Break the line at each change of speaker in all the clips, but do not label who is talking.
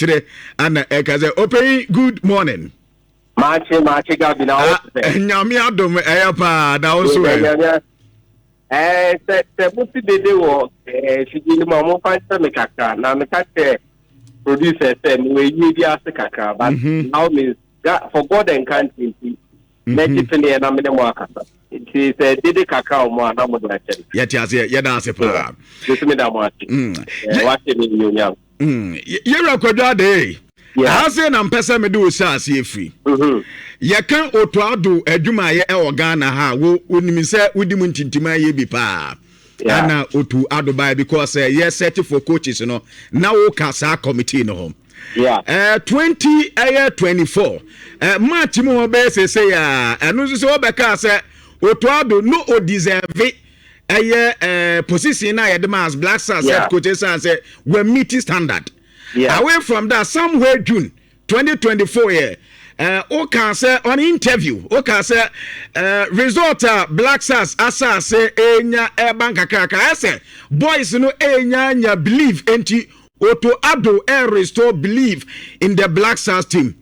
Chire and Ekaze Open good morning.
Machi Gabi now.
Nyami adom eyapa na also.
Se buti dede wo figili ma mo fa se me kakra na me kakra producer say we yi bi ase kakra but now means for God and country make it ne na me mo akasa. It is dede kakra mo na mo do ache.
Yeti ase ye da ase pa.
Just me da mo ase. What me nyonyam.
Yera Kwadwo Addai. I say na mpesa me do so ase efri. Ye kan otoado adwuma ye e Ghana ha wo onimi se wodi mu ntintima ye bi pa. Ana otu adubai because ye set for coaches no na wo ka sa committee no home. 24 match mo be say ya enu so obeka say otoado no o deserve position na ye the mas Black Stars head coaches and say we meet standard. Away from that somewhere June 2024 year can say on interview can say result Black Stars asa say enya banka kaka say boys no enya believe enti Otoado restore believe in the Black Stars team.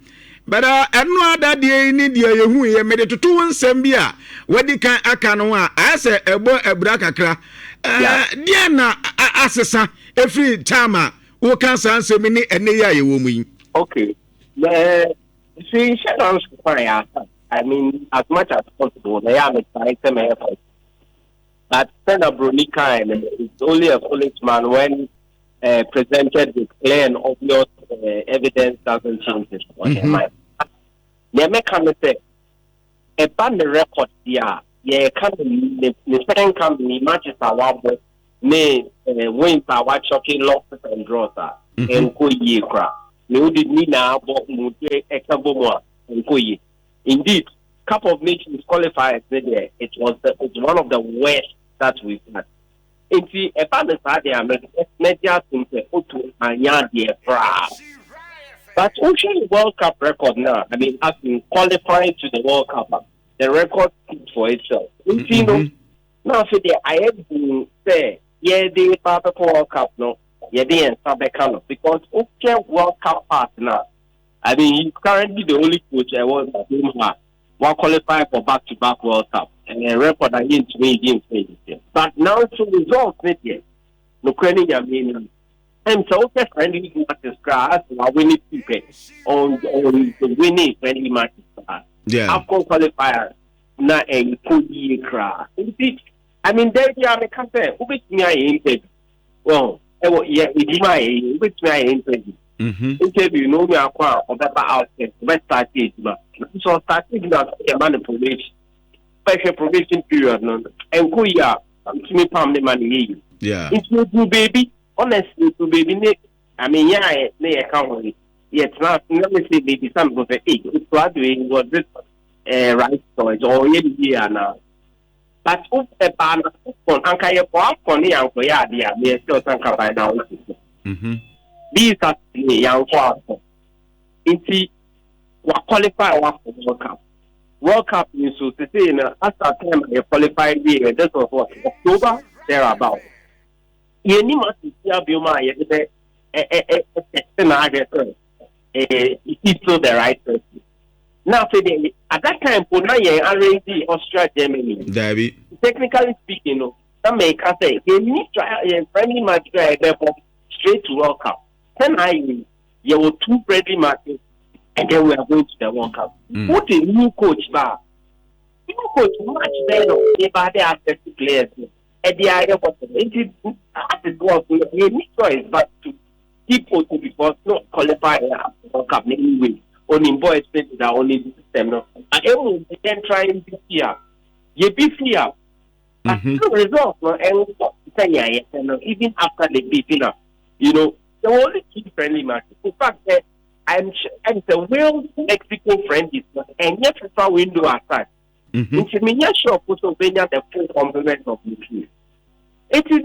But no other day ni dia yehu ye mede to nsem bia wadi kan aka no a say ebo ebra kakra dia na asesa every time who can answer me any year woman. Okay.
See, I mean, as much as possible, I am excited my effort. But Senator Bronica is only a policeman when presented with clear and obvious evidence doesn't change it on their mind. They may come and say, a band record here, yeah, the second company matches our work. May wins our shocking losses and draws and Koye cra. No did me now, but Exabomoa and Koye. Indeed, Cup of Nations qualifiers there. It's one of the worst that we've had. And see, a partner side there, media seems to but also World Cup record now. I mean, has been qualified to the World Cup. The record speaks for itself. You know, now for the I have been say. Yeah, the Papa World Cup, no. Yeah, they and Sabekano because okay, World Cup partner. I mean, he's currently the only coach I was at him who qualified for back-to-back World Cup and a record against me didn't say this. But now to results, yet. No credit, I mean, I'm so okay friendly matches class. I winning people on the winning friendly matches. Yeah, I've qualifier na a good crash. I mean, there you are a company. Who makes me an interview? Well, yeah, it's my interview. Interview, no, we are quite or better outfit, best started. So, starting that manipulation, special probation period, and go ya, to me, palm the money. Yeah, it's no baby. Honestly, to baby, I mean, yeah, they account. Yet, not let me say, maybe some of the age. It's what doing was this right choice or any year now. But if a ban on Anka for the uncle, yeah, they are still Sanka by now. These are the young father. Indeed, what qualify for World Cup. World Cup is to say, after time, a qualified year, that was what October, thereabout. You need to see a Buma, he's still the right person. Now, at that time, Punaya already Austria, Germany. David. Technically speaking, some may say, you need to have a friendly match straight to World Cup. Then you were two friendly matches, and then we are going to the World Cup. What a new coach, bar. New coach, much better, about the access to players. At the idea of it was a new choice, but to keep to because not qualify World Cup anyway. Only boys that only system. No, and everyone then trying this year. You be fear. But the result, and even after the beating up, you know, the only key friendly matches. In fact, I'm the real Mexico friendly, and yet FIFA window aside. It's me sure Pennsylvania the full complement of the team. It is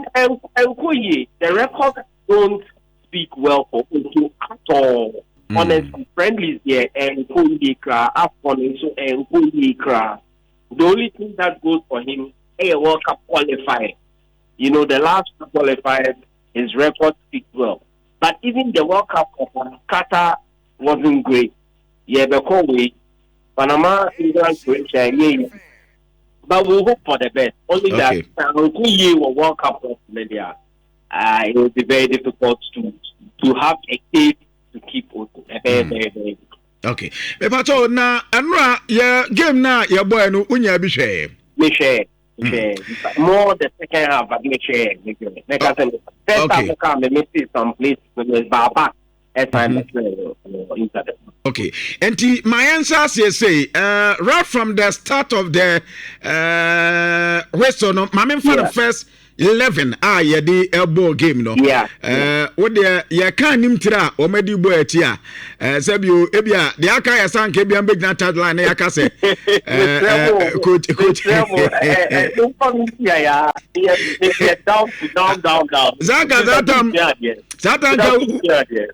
Nkoye. The records don't speak well for Nkoye at all. Honestly, friendlies here and Nkoye cra, Afcon so Nkoye cra. The only thing that goes for him, a World Cup qualifier. You know, the last qualifier, his record speaks well. But even the World Cup of Qatar wasn't great. Yeah, the way Panama, England, Croatia, yeah. But we hope for the best. Only that we World Cup of media. It will be very difficult to have a case to keep very.
Okay. Mepato na anura ya game na ya boy no unya bi hwe.
Me share. More the second half but me share. First half come me see some place with Baba as I'm
Okay. And my answer say right from the start of the whistle no my for the first 11 ye the elbow game no what the ye kan nim tira o medi bo ati a sabio ebia the aka ya sanke bia mbegina chat line ya ka say coach down zaka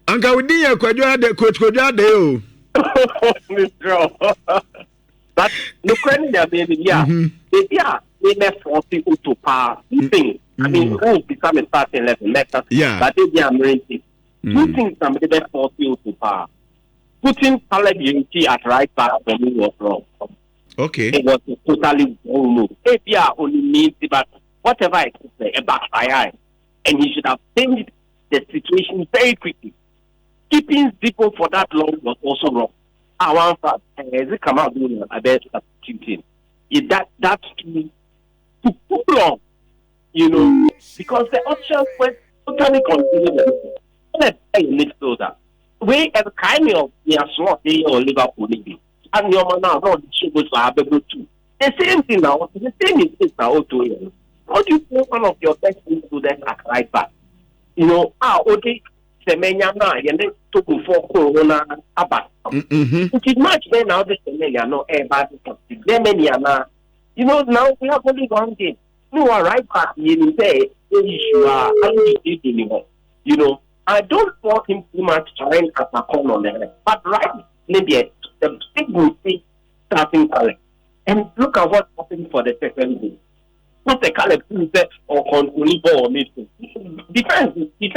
anka udi ya Kwadwo ade coach Kwadwo ade o
but the credit there baby they may 40 to par. Thing. I mean, who become a starting level, Mensah. But they are married. Two things somebody may 40 to par. Putting Caleb Unity at right back for me was wrong.
Okay.
It was totally wrong move. APR only means but whatever I could say, a backfire. And he should have changed the situation very quickly. Keeping Zico for that long was also wrong. I want that as it come out doing a best substituting. That's too long, you know, because the options were totally confusing. Let's say midfielder. We have kind of slot or Liverpool maybe. And your man now not able to. The same thing now, the same mistake now to how do you put one of your best midfielders at right back? You know, okay, Semenya na and then to go for Corona about. It is much better now the Semenya no bad na. You know, now we have only one game. No, right back, you say, you are anymore. You know, I don't want him too much trying as a corner on the left. But right, maybe the big will see starting talent. And look at what happened for the second game. Not the Caleb or controlling ball or midfield. Defense, he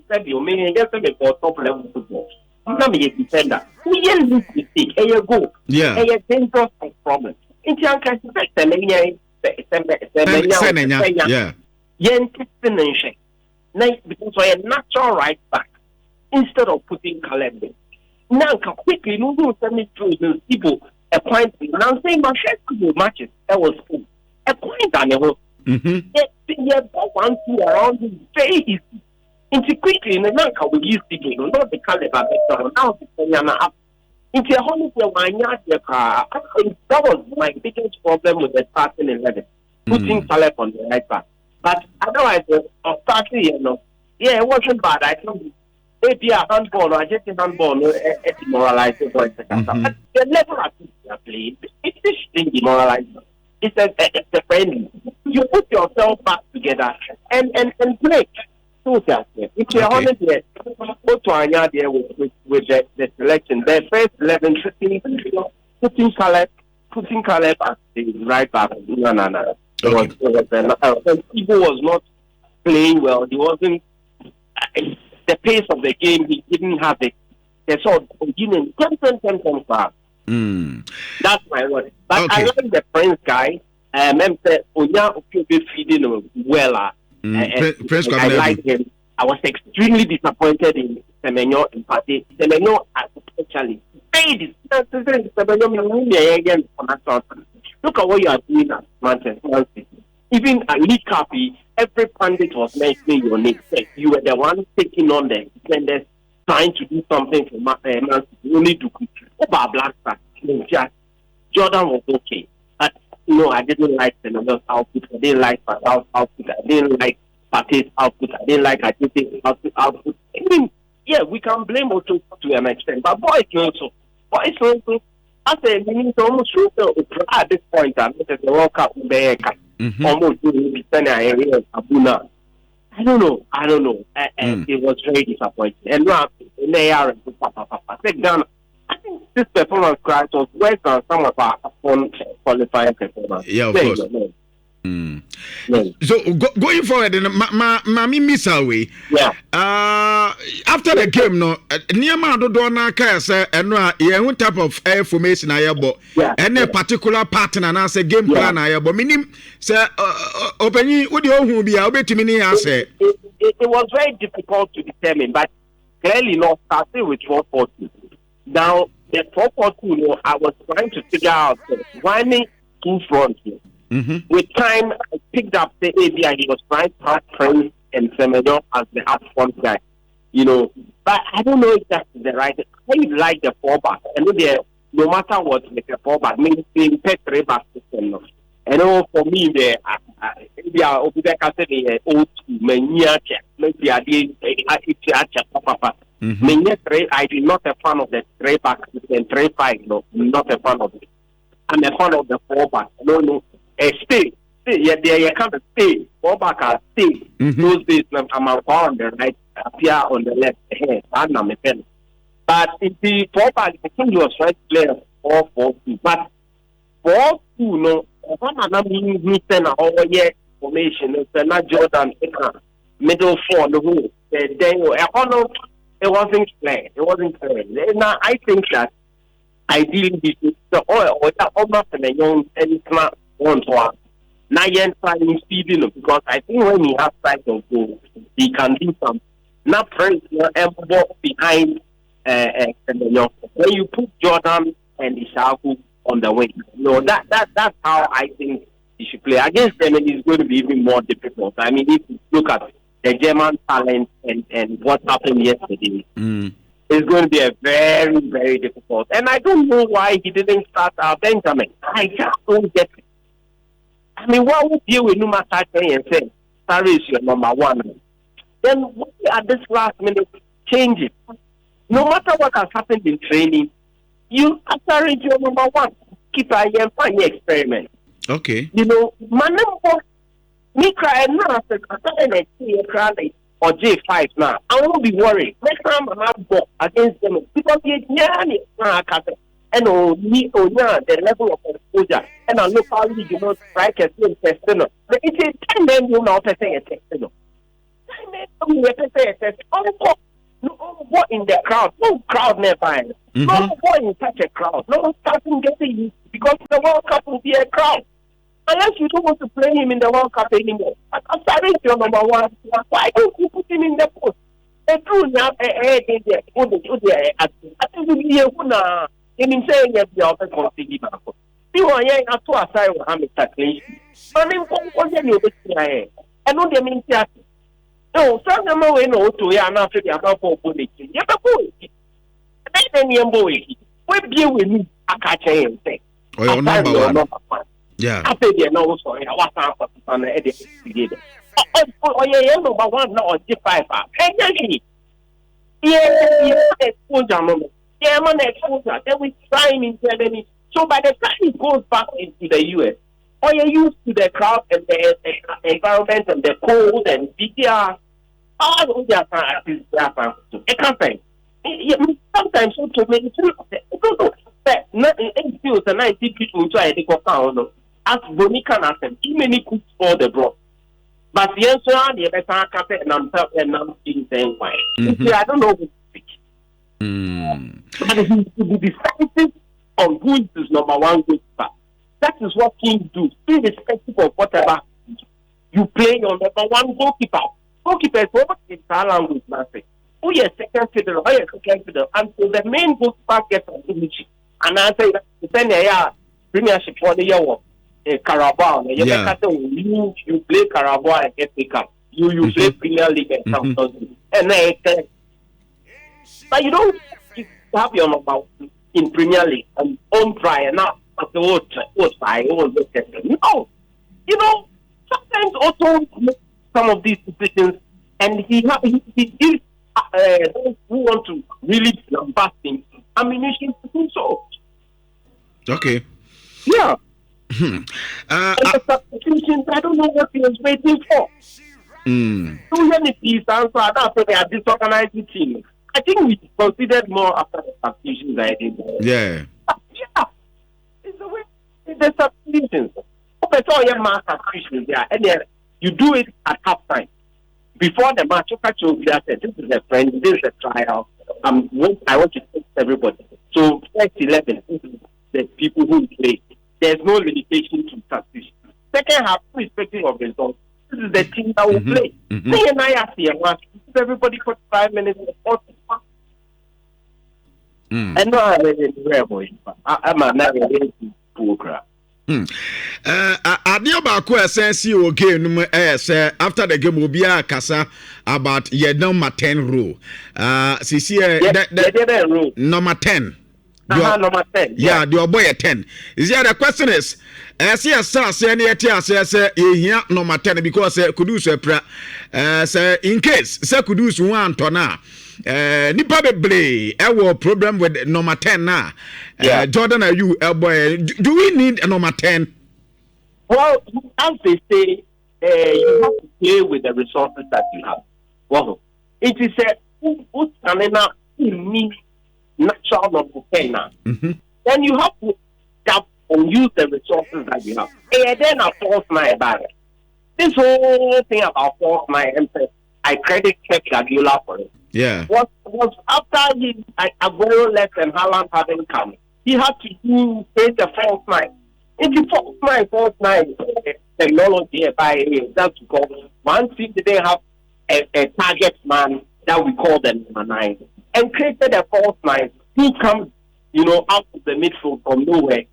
said, you may get them for top level football. Not be a defender. We get this mistake, and you go.
Yeah.
And you're dangerous problem. In terms of Semenya, because we're a natural right back instead of putting Caleb in. Now, quickly, no send me through people a point. Now, saying my first matches, that was cool. A point on the whole. Yeah, 1-2 around his face. Into quickly, and now we use people, not the Caleb, but now the Semenya up. Into a whole I think that was my biggest problem with the starting 11. Putting Caleb on the right back. But otherwise, starting, you know, it wasn't bad. I think maybe a handball or just a handball, it demoralized for a second. But the level at which they are playing, it's this demoralized. It's a friendly. You put yourself back together and play. If you're honest, go to Anya there with the selection. The first 11 putting Caleb as the right back. No. People was not playing well. He wasn't the pace of the game. He didn't have it. That's all. Ten fast. That's my word. But I like the Prince guy. Mensah Onya feeding well. I like him. I was extremely disappointed in Semenyo in party. Semenyo actually paid. Look at what you are doing at Manchester City. Even at League Cup, every pundit was mentioning your name. You were the one taking on the defenders, trying to do something for Man City. You need to go over Black Star. Jordan was okay. But no, I didn't like Semenyo's output. I didn't like Patal's output. I didn't like Partey's output. I didn't like Addai's output. I mean, yeah, we can blame Ocho to an extent, but boys also. I said, we need to almost show at this point, the World Cup almost be sending a Abuna. I don't know. It was very disappointing. And now, they are I think this performance was worse than some of our qualifying performance.
Yeah, of course. So going forward, Mami miss away.
Yeah.
After the game, no, near Mado Dona Kasa and one type of formation I have, and a particular pattern and as a game plan I have, meaning, sir, open what you be, I'll bet to me, I say.
It was very difficult to determine, but clearly not starting with 4-4-2. Now, the 4-4-2, I was trying to figure out why me two fronts. With time, I picked up the idea he was trying to have Prince and Semedo as the up front guy, But I don't know if that's the right. I like the 4-back, and no matter what, like a 4-back, means being pet 3-back system. And for me, they are over there. I said the old Nhyira, maybe I did. I did not a fan of the 3-back and 3-5. No, not a fan of it. I'm a fan of the 4-back. No. Stay. Yeah, you can't stay. 4-back are stay. Those days, I'm on the right, appear on the left hand. I'm a pen. But if the 4-back, I think he was right player 4-4-2. But 4-2, no, I'm missing all year formation. It's not Jordan, middle 4, the whole. Then, it wasn't clear. Now, I think that ideally, the oil, almost in a young and class. Now you're trying speeding because I think when he has sight of goal, he can do something. Not press your elbow behind when you put Jordan and Ishaku on the wing. That's how I think he should play. Against them, it's going to be even more difficult. I mean, if you look at the German talent and what happened yesterday, it's going to be a very, very difficult. And I don't know why he didn't start Benjamin. I just don't get it. I mean, what would you with Numa Saturday and say, Sarah is your number one? Then at this last minute, change it. No matter what has happened in training, you are your number one. Keep a funny experiment.
Okay.
My number, me cry now, or J5 now. I won't be worried. Next time I have ball against them because and the level of exposure and I look how you strike a team testing. It's a 10 men you know say a testing. 10 men you say a test. No what in the crowd, no crowd nearby. No what in such a crowd. No starting getting used because the World Cup will be a crowd. Unless you don't want to play him in the World Cup anymore. I'm sorry, your number one. Why don't you put him in the post? The true now, I think you in saying that the office was the giver. You are young at two aside with Hamilton. I mean, what you say? I know the means that. No, some of them know to ya not to the about for bullying. You have a boy. Then you boy. What do you need? I can't say.
Oh, your number one. Yeah.
I think you know, so I was out on the edit together. Oh, yeah, number one, no, G5. Yeah, man, exposure. Then we try in Germany. So by the time he goes back into the US, or you're used to the crowd and the environment and the cold and VTR, all of their practice, it can't. Sometimes so to me, it feels a 90 people try to go down. As Bonica and them, too many cooks for the bro. But the answer, the better cafe and I'm seeing the why. I don't know who to speak. But he to be decisive on who is his number one goalkeeper. That is what kings do, irrespective of whatever you play your number one goalkeeper. Goalkeeper is what is our language, nothing. Who is second fiddle, until the main goalkeeper gets on the mission. And I say that the Premiership for the year Carabao, you play Carabao and get pick up. You play Premier League and something. And but you don't have your number in Premier League and on try and not at the old side. No, sometimes also make some of these decisions, and he gives those who want to really lambast him ammunition to do so.
Okay.
Yeah. And the substitutions, I don't know what he was waiting for. Too many pieces, so I don't think they are disorganized team. I think we considered more after the substitutions I did.
Yeah.
Yeah. It's the way the substitutions. but all your mass subscriptions there, and then you do it at half time. Before the match, you catch you that this is a friend, this is a trial. I want to test everybody. So first 11, the people who play. There's no limitation to substitution. Second half, irrespective of results, this is the team that will play. Me and I are here. Everybody for 5 minutes. And now I'm a program.
Adia baako essence o game no say after the game obi akasa about your number 10 rule. Sisi
the
number 10.
Number 10.
Yeah, the boy 10. Is there the question is say say na yeti say ehia number 10 because Kudus say in case say Kudus want to na nipa bebre e problem with number 10 na. Jordan, are you boy? Do we need a number 10?
Well, as they say, you have to play with the resources that you have. Well, it is a natural number 10 now. Then you have to tap and use the resources that you have. And then a false nine back. This whole thing about false nine, I credit Pep Guardiola for it.
Yeah.
Was after Aguero left and Haaland hadn't come. He had to create a false nine. If you false nine technology by that's because one team didn't have a target man that we call the number 9 and created a false nine who comes, out of the midfield from nowhere,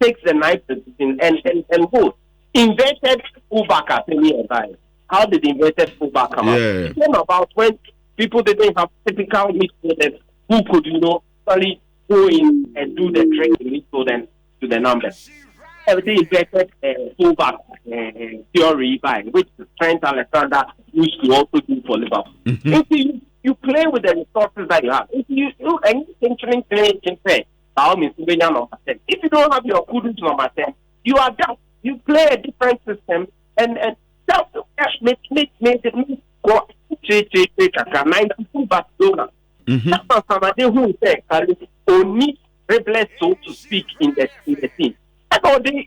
takes the 9th position and goes. Inverted fullback at any time. How did the inverted fullback come out? It came about when people didn't have typical midfielders who could, sorry, go in and do the training midfield to the numbers. Everything inverted fullback theory by which Trent Alexander used to also do for Liverpool. If you play with the resources that you have, if you do anything play, if you don't have your Kudus number 10, you are down. You play a different system and that's make it go 92 Barcelona. That's somebody who say only replace so to speak in the team. And all the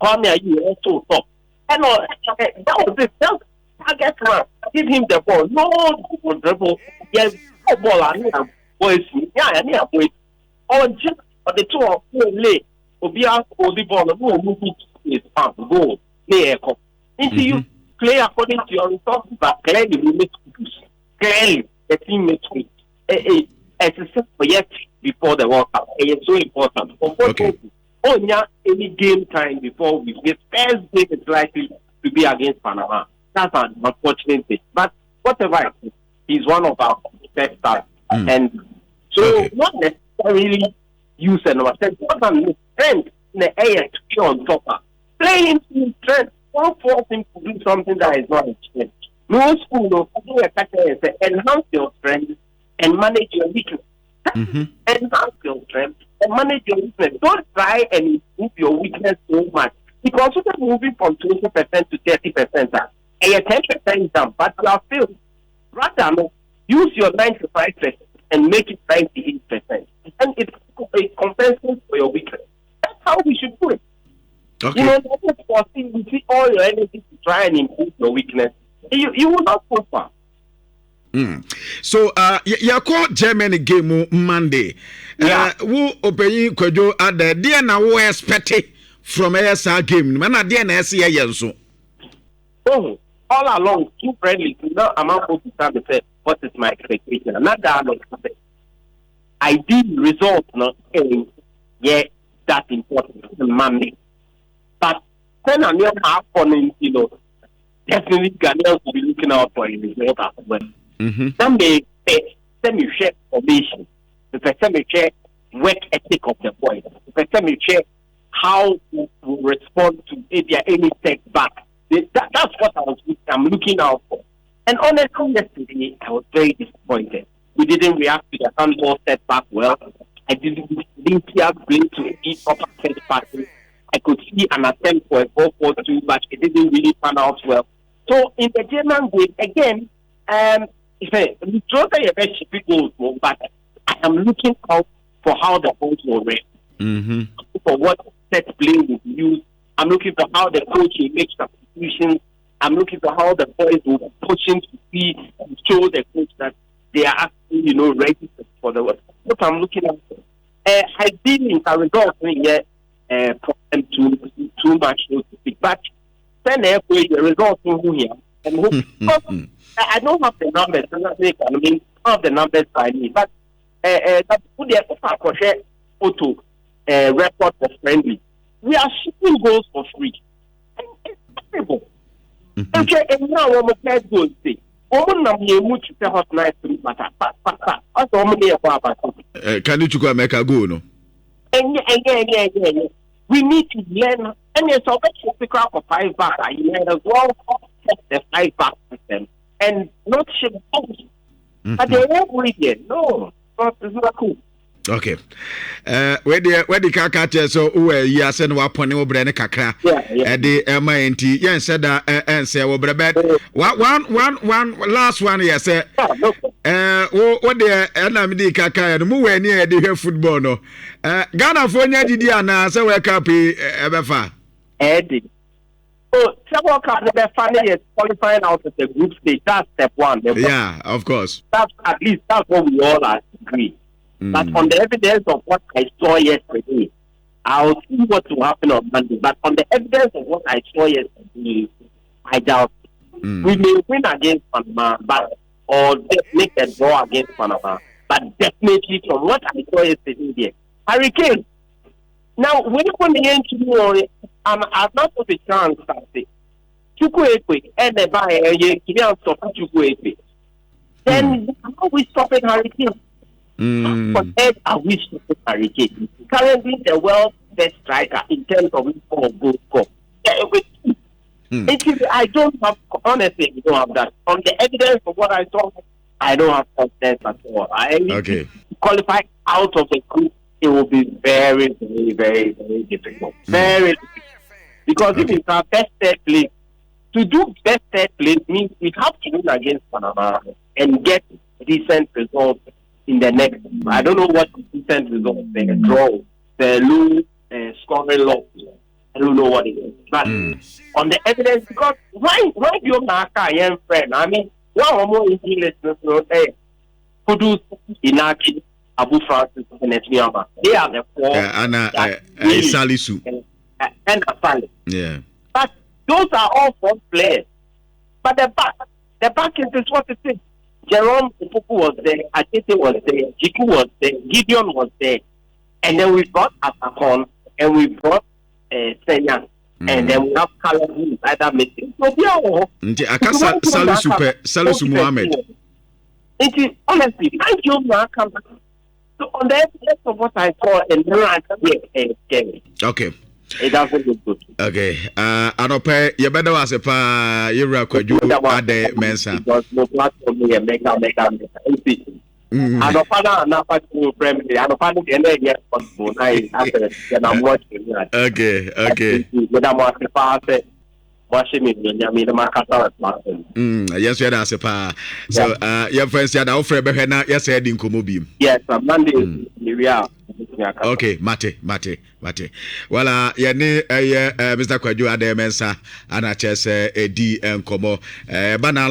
corner you also talk. And all that was it. Target man, give him the ball. No dribble. Yes, ball and boys. Yeah, boys. Or just the 2 or 4 lay. Obia the ball. No move is fast. Goal. Play a cup. If you play according to your resources, but clearly we make use. Clearly the team makes it. As a set for yet before the World Cup. It's so important. Unfortunately, any game time before we get first game is likely to be against Panama. That's an unfortunate thing. But whatever it is, he's one of our best stars. And so not necessarily use a number 10. What I'm strength in the air to be on top of. Play him to strength. Don't force him to do something that is not his strength. No school enhance your strength and manage your weakness. Enhance your strength and manage your weakness. Don't try and improve your weakness so much. Because you're moving from 20% to 30%. And you're 10% down, but you are still. Rather, use your 95% and make it 98%. And it compensates for your weakness. That's how we should do it.
Okay.
You see all your energy to try and improve your weakness. You will not go far.
So, you call Germany game Monday. Who open Kwadwo Addai? Dear now, we expect from ASR game. Man, dear na SCA
Oh, all along, too friendly. Now I'm about to start to say what is my expectation. Not that I did result not saying that's important Monday. But then I'm not happening, definitely Ghanaians will be looking out for a result as well. Some may share formation. Some may share work ethic of the boys. Some may share how to respond to any setback. That's what I'm looking out for. And honestly, yesterday I was very disappointed. We didn't react to the handball setback well. I didn't see us play to any proper setback. I could see an attempt for a 4-4-2, but it didn't really pan out well. So in the German game, again, we throw the best goals, but I am looking out for how the goals will rest. For what set play will be used I'm looking for how the coach will make substitutions. I'm looking for how the boys will be pushing to see and show the coach that they are actually, ready for the work. What I'm looking at, I didn't result yet problem too much to speak, but then the result here. And I don't have the numbers. I mean, have the numbers by me, but that put the photo record for friendly. We are shooting goals for free. And it's terrible. Okay, and now I'm a third goal.
Can you make a goal? No?
We need to learn. And it's always a crowd for 5 back. I learn as well the 5 back system and not ship out. But they won't read it. No, it's not cool.
Okay. Where the kaka so you send wapone wo bre ne kakra. The MINT yen said that and say wo bre bed. One last one yes say what the enamdi kaka no mu we ni the football no. Ghana for nya didi ana say we cup ebefa.
Eddie. Oh, several cards the final is qualifying out of the group stage. That's step 1.
Yeah, of course.
That's at least that's what we all agree. But on the evidence of what I saw yesterday, I'll see what will happen on Monday. But on the evidence of what I saw yesterday, I doubt we may win against Panama, or make a draw against Panama. But definitely from what I saw yesterday, Hurricane. Now, when you come in to I'm not of a chance to say, Chukwuekwe, and the buyer, you can't stop Chukwuekwe. Then how we stop it, Hurricane? What else are we supposed to Hurricane? Currently, the world's best striker in terms of goal score. I don't have, honestly, I don't have that. On the evidence of what I saw, I don't have confidence at all. I qualify out of the group, it will be very, very, very, very difficult. Very difficult. Because if it's our best third place, to do best third place means we have to win against Panama and get decent results in the next. I don't know what decent results they draw, the low scoring loss. I don't know what it is. But on the evidence, because why do you not a friend? I mean, one more listeners will say, Kudus, Inaki, Abu Francis, and Nhyira. They are the 4.
Salisu.
And Addai.
Yeah.
But those are all 4 players. But the back is what it is. Jerome Pupu was there, Atete was there, Jiku was there, Gideon was there. And then we brought Asakon and we brought Senya. And then we have Kalabu, either missing. So we are
Salisu Muhammad.
It is honestly, thank you, Markham. So on the evidence of what I saw and scary.
Okay.
It doesn't look good.
Okay. Anope, you better was a pa Kwadwo Addai Mensah.
Because no platform here make Anopada na to primary. Anopada the end possible. I'm watching that.
Okay.
But I'm watching me.
Yes, we are pa. So your friends are now for behena. Yes, head in Komobi.
Yes, Monday we are.
Okay, mate. Well, Mr. Kwadwo Addai Mensah, and I just D and Komo. Banal.